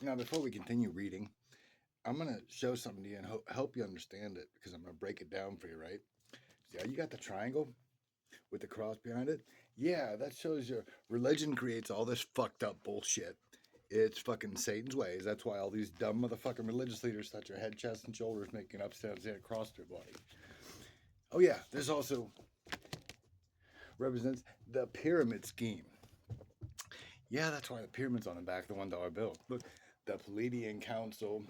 Now, before we continue reading, I'm going to show something to you and help you understand it because I'm going to break it down for you, right? See how you got the triangle with the cross behind it? Yeah, that shows your religion creates all this fucked up bullshit. It's fucking Satan's ways. That's why all these dumb motherfucking religious leaders touch your head, chest, and shoulders, making upstairs and across their body. Oh, yeah, this also represents the pyramid scheme. Yeah, that's why the pyramid's on the back of the $1 bill. Look, the Palladian Council,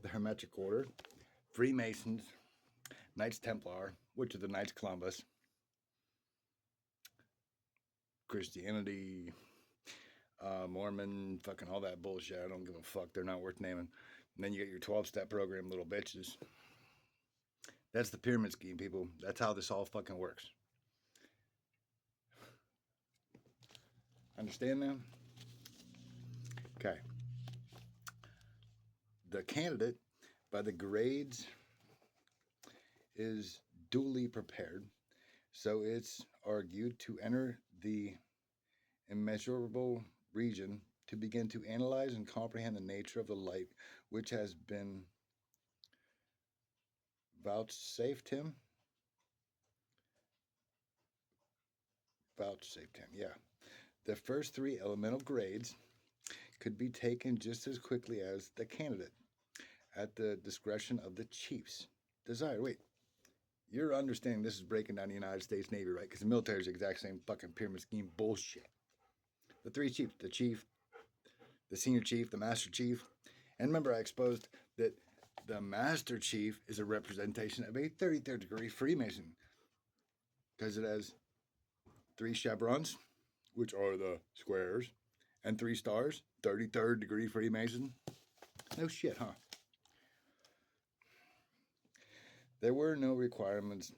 the Hermetic Order, Freemasons, Knights Templar, which are the Knights Columbus, Christianity, Mormon, fucking all that bullshit. I don't give a fuck. They're not worth naming. And then you get your 12-step program, little bitches. That's the pyramid scheme, people. That's how this all fucking works. Understand now? Okay. The candidate, by the grades, is duly prepared. So it's argued to enter the immeasurable region to begin to analyze and comprehend the nature of the light which has been vouchsafed him. Vouchsafed him, yeah. The first three elemental grades could be taken just as quickly as the candidate at the discretion of the chief's desire. Wait, you're understanding this is breaking down the United States Navy, right? Because the military is the exact same fucking pyramid scheme bullshit. The three chiefs, the chief, the senior chief, the master chief. And remember, I exposed that the master chief is a representation of a 33rd degree Freemason because it has three chevrons, which are the squares, and three stars, 33rd degree Freemason. No shit, huh? There were no requirements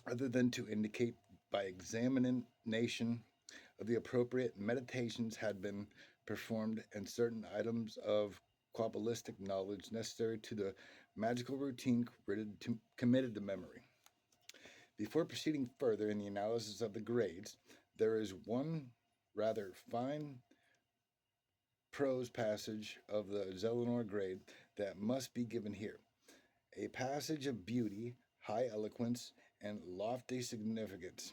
other than to indicate by examination of the appropriate meditations had been performed and certain items of Kabbalistic knowledge necessary to the magical routine committed to memory. Before proceeding further in the analysis of the grades, there is one rather fine prose passage of the Zellanor grade that must be given here. A passage of beauty, high eloquence, and lofty significance.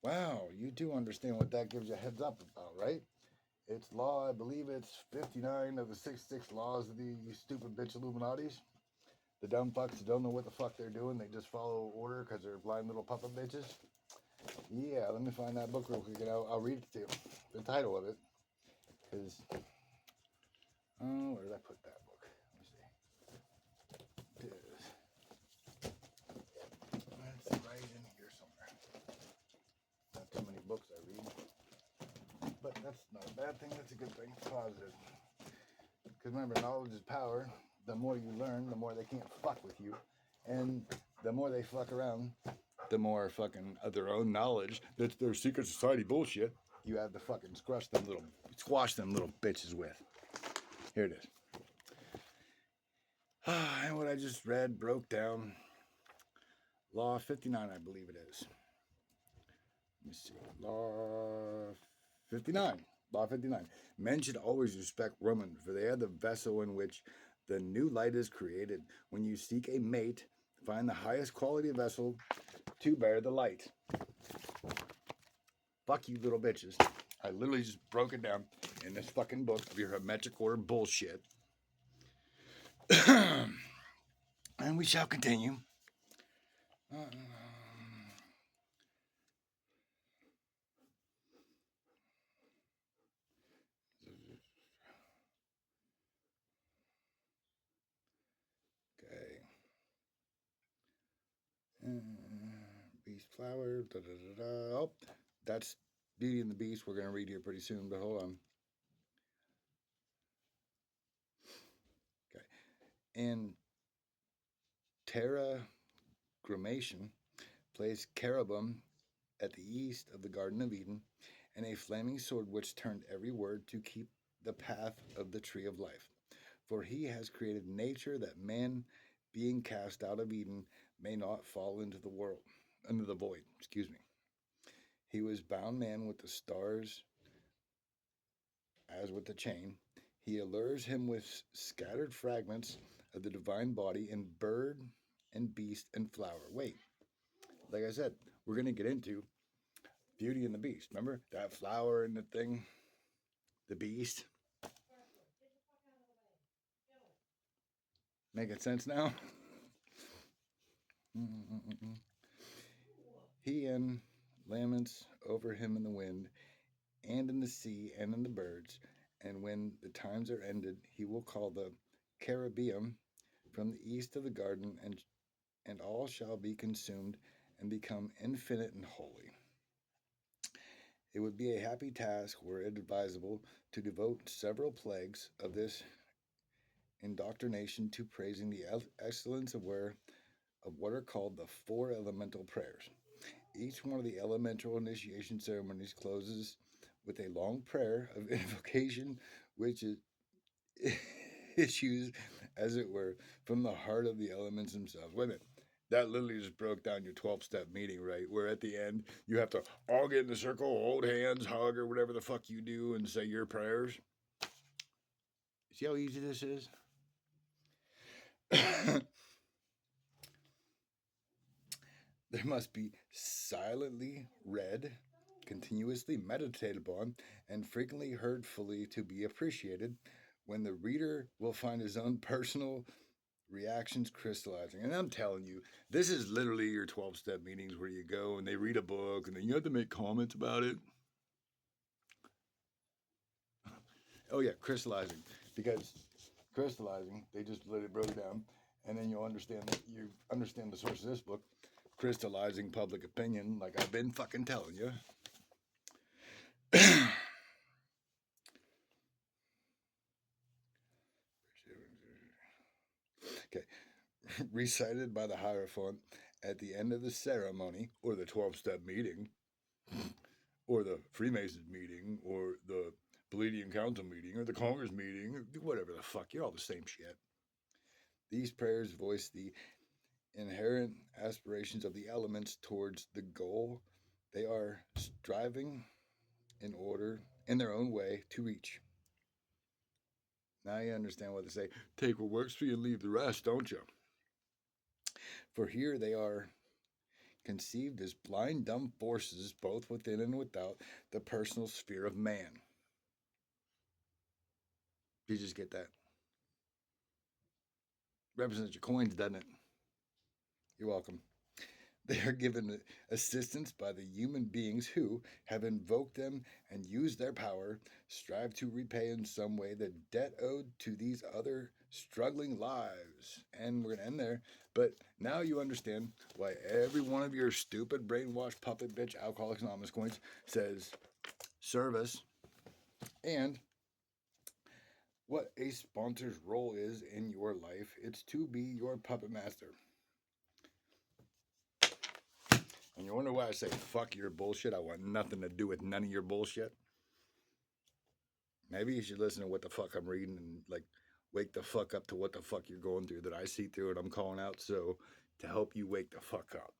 Wow, you do understand what that gives you a heads up about, right? It's law, I believe it's 59 of the 66 laws of the stupid bitch Illuminatis. The dumb fucks that don't know what the fuck they're doing, they just follow order because they're blind little puppet bitches. Yeah, let me find that book real quick and I'll read it to you. The title of it is. Oh, where did I put that book? Let me see. It is. It's right in here somewhere. Not too many books I read. But that's not a bad thing, that's a good thing. Positive. Because remember, knowledge is power. The more you learn, the more they can't fuck with you. And the more they fuck around, the more fucking of their own knowledge that's their secret society bullshit you have to fucking squash them little bitches with. Here it is. And what I just read broke down Law 59, I believe it is. Let me see. Law 59. Law 59. Men should always respect women, for they are the vessel in which the new light is created. When you seek a mate, find the highest quality vessel to bear the light. Fuck you, little bitches. I literally just broke it down in this fucking book of your Hermetic Order bullshit. And we shall continue. Okay. Beast flower. Da, da, da, da. Oh, that's Beauty and the Beast. We're going to read here pretty soon, but hold on. Okay. In Terra Gramation, place cherubim at the east of the Garden of Eden, and a flaming sword which turned every word to keep the path of the tree of life. For he has created nature that man, being cast out of Eden, may not fall into the world, into the void. Excuse me. He was bound man with the stars as with the chain, he allures him with scattered fragments of the divine body in bird and beast and flower. Wait, like I said, we're going to get into Beauty and the Beast. Remember that flower and the thing? The beast? Making sense now? He and laments over him in the wind, and in the sea, and in the birds. And when the times are ended, he will call the cherubim from the east of the garden, and all shall be consumed and become infinite and holy. It would be a happy task were it advisable to devote several plagues of this indoctrination to praising the excellence of what are called the four elemental prayers. Each one of the elemental initiation ceremonies closes with a long prayer of invocation, which is issues, as it were, from the heart of the elements themselves. Wait a minute. That literally just broke down your 12-step meeting, right? Where at the end, you have to all get in the circle, hold hands, hug, or whatever the fuck you do, and say your prayers. See how easy this is? There must be silently read, continuously meditated upon, and frequently heard fully to be appreciated, when the reader will find his own personal reactions crystallizing. And I'm telling you, this is literally your 12-step meetings where you go and they read a book and then you have to make comments about it. Oh yeah, crystallizing. Because crystallizing, they just let it break down, and then you understand the source of this book, crystallizing public opinion, like I've been fucking telling you. Okay. Recited by the Hierophant at the end of the ceremony, or the 12-step meeting, or the Freemasons meeting, or the Palladian Council meeting, or the Congress meeting, whatever the fuck, you're all the same shit. These prayers voice the inherent aspirations of the elements towards the goal they are striving in their own way to reach. Now you understand what they say. Take what works for you and leave the rest, don't you? For here they are conceived as blind, dumb forces, both within and without the personal sphere of man. You just get that? Represents your coins, doesn't it? You're welcome. They are given assistance by the human beings who have invoked them and used their power, strive to repay in some way the debt owed to these other struggling lives. And we're going to end there. But now you understand why every one of your stupid brainwashed puppet bitch Alcoholics Anonymous coins says service, and what a sponsor's role is in your life. It's to be your puppet master. And you wonder why I say fuck your bullshit? I want nothing to do with none of your bullshit. Maybe you should listen to what the fuck I'm reading and like wake the fuck up to what the fuck you're going through that I see through and I'm calling out so to help you wake the fuck up.